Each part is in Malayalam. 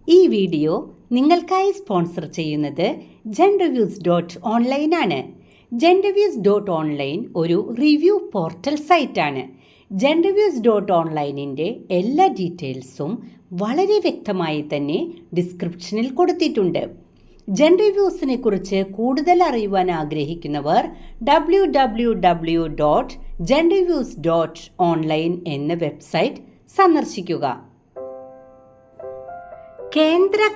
ഈ വീഡിയോ നിങ്ങൾക്കായി സ്പോൺസർ ചെയ്യുന്നത് genreviews.online ആണ്. genreviews.online ഒരു റിവ്യൂ പോർട്ടൽ സൈറ്റാണ്. genreviews.onlineൻ്റെ എല്ലാ ഡീറ്റെയിൽസും വളരെ വ്യക്തമായി തന്നെ ഡിസ്ക്രിപ്ഷനിൽ കൊടുത്തിട്ടുണ്ട്. ജെൻറിവ്യൂസിനെ കുറിച്ച് കൂടുതൽ അറിയുവാൻ ആഗ്രഹിക്കുന്നവർ www.genreviews.online എന്ന വെബ്സൈറ്റ് സന്ദർശിക്കുക.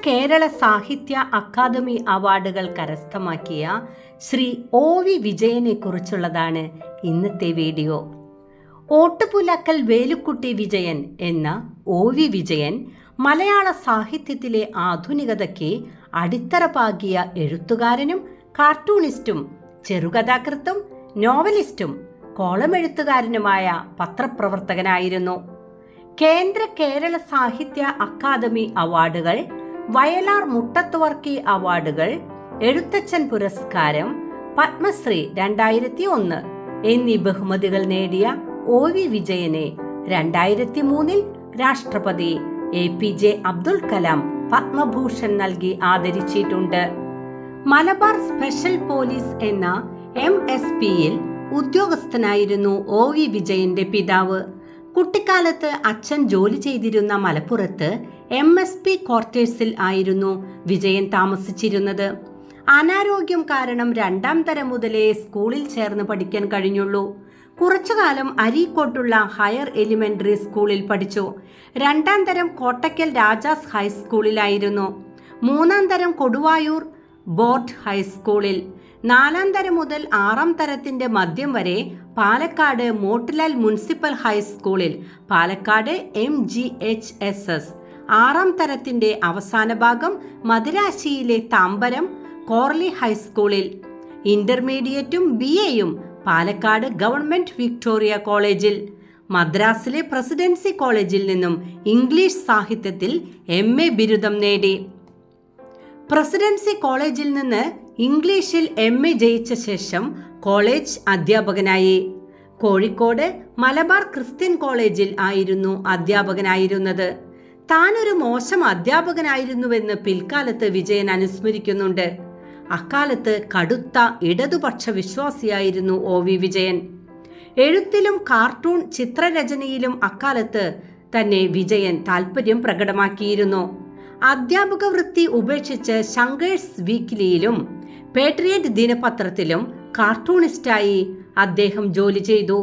കേരള സാഹിത്യ അക്കാദമി അവാർഡുകൾ കരസ്ഥമാക്കിയ ശ്രീ OV വിജയനെ കുറിച്ചുള്ളതാണ് ഇന്നത്തെ വീഡിയോ. ഓട്ടുപുലക്കൽ വേലുക്കുട്ടി വിജയൻ എന്ന OV വിജയൻ മലയാള സാഹിത്യത്തിലെ ആധുനികതയ്ക്ക് അടിത്തറ പാകിയ എഴുത്തുകാരനും കാർട്ടൂണിസ്റ്റും ചെറുകഥാകൃത്തും നോവലിസ്റ്റും കോളമെഴുത്തുകാരനുമായ പത്രപ്രവർത്തകനായിരുന്നു. കേരള സാഹിത്യ അക്കാദമി അവാർഡുകൾ, വയലാർ മുട്ടത്തുവർക്കി അവാർഡുകൾ, എഴുത്തച്ഛൻ പുരസ്കാരം, പത്മശ്രീ 2001 എന്നീ ബഹുമതികൾ നേടിയ OV വിജയനെ 2003 രാഷ്ട്രപതി APJ അബ്ദുൽ കലാം പത്മഭൂഷൺ നൽകി ആദരിച്ചിട്ടുണ്ട്. മലബാർ സ്പെഷ്യൽ പോലീസ് എന്ന MSPയിൽ ഉദ്യോഗസ്ഥനായിരുന്നു OV വിജയന്റെ പിതാവ്. കുട്ടിക്കാലത്ത് അച്ഛൻ ജോലി ചെയ്തിരുന്ന മലപ്പുറത്ത് MSP ക്വാർട്ടേഴ്സിൽ ആയിരുന്നു വിജയൻ താമസിച്ചിരുന്നത്. അനാരോഗ്യം കാരണം 2ാം തരം മുതലേ സ്കൂളിൽ ചേർന്ന് പഠിക്കാൻ കഴിഞ്ഞുള്ളൂ. കുറച്ചുകാലം അരീക്കോട്ടുള്ള ഹയർ എലിമെന്ററി സ്കൂളിൽ പഠിച്ചു. 2ാം തരം കോട്ടയ്ക്കൽ രാജാസ് ഹൈസ്കൂളിലായിരുന്നു. 3ാം തരം കൊടുവായൂർ ബോർഡ് ഹൈസ്കൂളിൽ. 4ാം തരം മുതൽ 6ാം തരത്തിന്റെ മധ്യം വരെ പാലക്കാട് മോട്ടിലാൽ മുനിസിപ്പൽ ഹൈസ്കൂളിൽ, പാലക്കാട് MGHSS. 6ാം തരത്തിന്റെ അവസാന ഭാഗം മദിരാശിയിലെ താമ്പരം കോർലി ഹൈസ്കൂളിൽ. ഇന്റർമീഡിയറ്റും BAയും പാലക്കാട് ഗവൺമെന്റ് വിക്ടോറിയ കോളേജിൽ. മദ്രാസിലെ പ്രസിഡൻസി കോളേജിൽ നിന്നും ഇംഗ്ലീഷ് സാഹിത്യത്തിൽ MA ബിരുദം നേടി. പ്രസിഡൻസി കോളേജിൽ നിന്ന് ഇംഗ്ലീഷിൽ MA ജയിച്ച ശേഷം കോളേജ് അധ്യാപകനായി. കോഴിക്കോട് മലബാർ ക്രിസ്ത്യൻ കോളേജിൽ ആയിരുന്നു അധ്യാപകനായിരുന്നത്. താനൊരു മോശം അധ്യാപകനായിരുന്നുവെന്ന് പിൽക്കാലത്ത് വിജയൻ അനുസ്മരിക്കുന്നുണ്ട്. അക്കാലത്ത് കടുത്ത ഇടതുപക്ഷ വിശ്വാസിയായിരുന്നു OV വിജയൻ. എഴുത്തിലും കാർട്ടൂൺ ചിത്രരചനയിലും അക്കാലത്ത് തന്നെ വിജയൻ താൽപര്യം പ്രകടമാക്കിയിരുന്നു. അധ്യാപക വൃത്തി ഉപേക്ഷിച്ച് ശങ്കേഴ്സ് വീക്കിലിയിലും പേട്രിയറ്റ് ദിനപത്രത്തിലും കാർട്ടൂണിസ്റ്റായി അദ്ദേഹം ജോലി ചെയ്തു.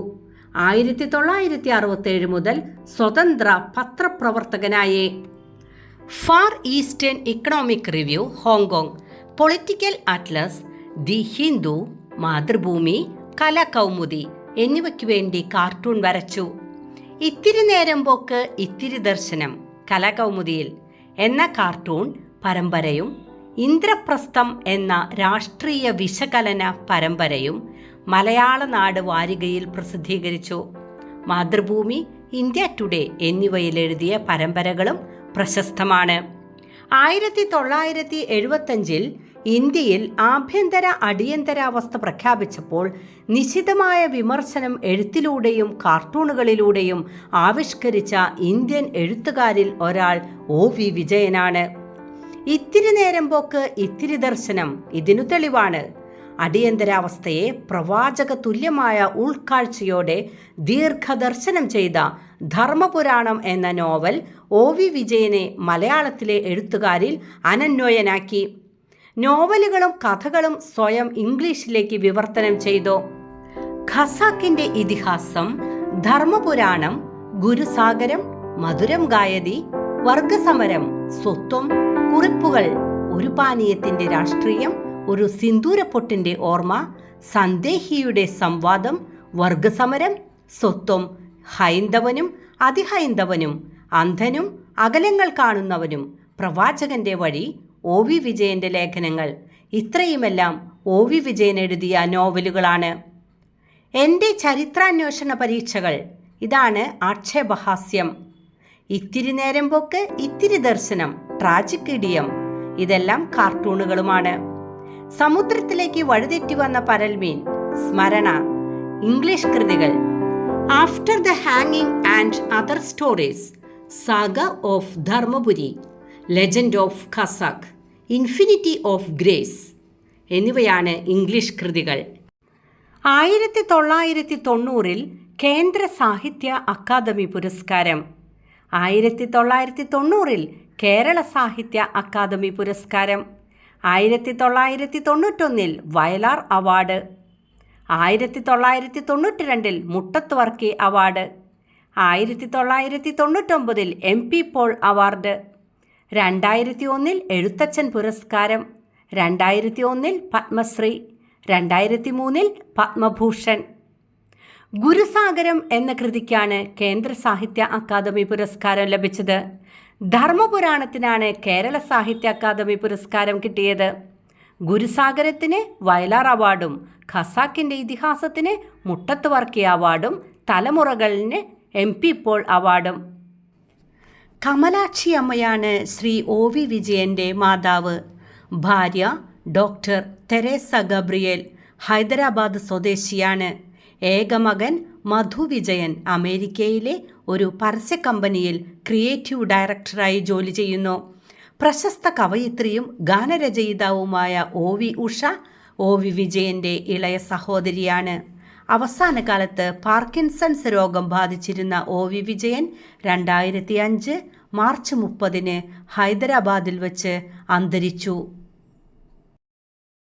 1967 മുതൽ സ്വതന്ത്ര പത്രപ്രവർത്തകനായി. Far eastern economic review, Hong Kong, political atlas, the Hindu, Mathrubhumi, Kalakaumudi എന്നിവയ്ക്ക് വേണ്ടി കാർട്ടൂൺ വരച്ചു. ഇത്തിരി നേരം പോക്ക് ഇത്തിരി ദർശനം കലാകൗമുദിയിൽ എന്ന കാർട്ടൂൺ പരമ്പരയും ഇന്ദ്രപ്രസ്ഥം എന്ന രാഷ്ട്രീയ വിശകലന പരമ്പരയും മലയാള നാട് വാരികയിൽ പ്രസിദ്ധീകരിച്ചു. മാതൃഭൂമി, ഇന്ത്യ ടുഡേ എന്നിവയിൽ എഴുതിയ പരമ്പരകളും പ്രശസ്തമാണ്. 1975 ഇന്ത്യയിൽ ആഭ്യന്തര അടിയന്തരാവസ്ഥ പ്രഖ്യാപിച്ചപ്പോൾ നിശിതമായ വിമർശനം എഴുത്തിലൂടെയും കാർട്ടൂണുകളിലൂടെയും ആവിഷ്കരിച്ച ഇന്ത്യൻ എഴുത്തുകാരിൽ ഒരാൾ OV വിജയനാണ്. ഇത്തിരി നേരം പോക്ക് ഇത്തിരി ദർശനം ഇതിനു തെളിവാണ്. അടിയന്തരാവസ്ഥയെ പ്രവാചക തുല്യമായ ഉൾക്കാഴ്ചയോടെ ദീർഘദർശനം ചെയ്ത ധർമ്മപുരാണം എന്ന നോവൽ OV വിജയനെ മലയാളത്തിലെ എഴുത്തുകാരിൽ അനന്വയനാക്കി. നോവലുകളും കഥകളും സ്വയം ഇംഗ്ലീഷിലേക്ക് വിവർത്തനം ചെയ്തു. ഖസാക്കിന്റെ ഇതിഹാസം, ധർമ്മപുരാണം, ഗുരുസാഗരം, മധുരം ഗായതി, വർഗസമരം, സ്വത്വം, കുറിപ്പുകൾ, ഒരു പാനീയത്തിന്റെ രാഷ്ട്രീയം, ഒരു സിന്ദൂരപ്പൊട്ടിന്റെ ഓർമ്മ, സന്ദേഹിയുടെ സംവാദം, വർഗസമരം, സ്വത്വം, ഹൈന്ദവനും അതിഹൈന്ദവനും, അന്ധനും അകലങ്ങൾ കാണുന്നവനും, പ്രവാചകന്റെ വഴി, OV വിജയന്റെ ലേഖനങ്ങൾ, ഇത്രയുമെല്ലാം OV വിജയൻ എഴുതിയ നോവലുകളാണ്. എൻ്റെ ചരിത്രാന്വേഷണ പരീക്ഷകൾ, ഇതാണ് ആക്ഷേപഹാസ്യം. ഇത്തിരി നേരം പോക്ക് ഇത്തിരി ദർശനം, ട്രാജിക് ഇഡിയം, ഇതെല്ലാം കാർട്ടൂണുകളുമാണ്. സമുദ്രത്തിലേക്ക് വഴിതെറ്റി വന്ന പരൽമീൻ, സ്മരണ, ഇംഗ്ലീഷ് കൃതികൾ. ആഫ്റ്റർ ദ ഹാങ്ങിങ് and other stories, saga of Dharmapuri, legend of Khasak, infinity of grace എന്നിവയാണ് ഇംഗ്ലീഷ് കൃതികൾ. 1990 കേന്ദ്ര സാഹിത്യ അക്കാദമി പുരസ്കാരം, 1990 കേരള സാഹിത്യ അക്കാദമി പുരസ്കാരം, 1991 Vayalar award, 1992 Muttathu Varkey award, 1999 MP Paul award, 2001 Ezhuthachan പുരസ്കാരം, 2001 പത്മശ്രീ, 2003 പത്മഭൂഷൺ. ഗുരുസാഗരം എന്ന കൃതിക്കാണ് കേന്ദ്ര സാഹിത്യ അക്കാദമി പുരസ്കാരം ലഭിച്ചത്. ധർമ്മപുരാണത്തിനാണ് കേരള സാഹിത്യ അക്കാദമി പുരസ്കാരം കിട്ടിയത്. ഗുരുസാഗരത്തിന് വയലാർ അവാർഡും ഖസാക്കിൻ്റെ ഇതിഹാസത്തിന് മുട്ടത്ത് വർക്കി അവാർഡും തലമുറകളിന് MP പോൾ അവാർഡും. കമലാക്ഷി അമ്മയാണ് ശ്രീ OV വിജയൻ്റെ മാതാവ്. ഭാര്യ ഡോക്ടർ തെരേസ ഗബ്രിയേൽ ഹൈദരാബാദ് സ്വദേശിയാണ്. ഏകമകൻ മധു വിജയൻ അമേരിക്കയിലെ ഒരു പരസ്യ കമ്പനിയിൽ ക്രിയേറ്റീവ് ഡയറക്ടറായി ജോലി ചെയ്യുന്നു. പ്രശസ്ത കവയിത്രിയും ഗാനരചയിതാവുമായ OV ഉഷ OV വിജയൻ്റെ ഇളയ സഹോദരിയാണ്. അവസാന കാലത്ത് പാർക്കിൻസൺസ് രോഗം ബാധിച്ചിരുന്ന OV വിജയൻ 2005 മാർച്ച് 30 ഹൈദരാബാദിൽ വച്ച് അന്തരിച്ചു.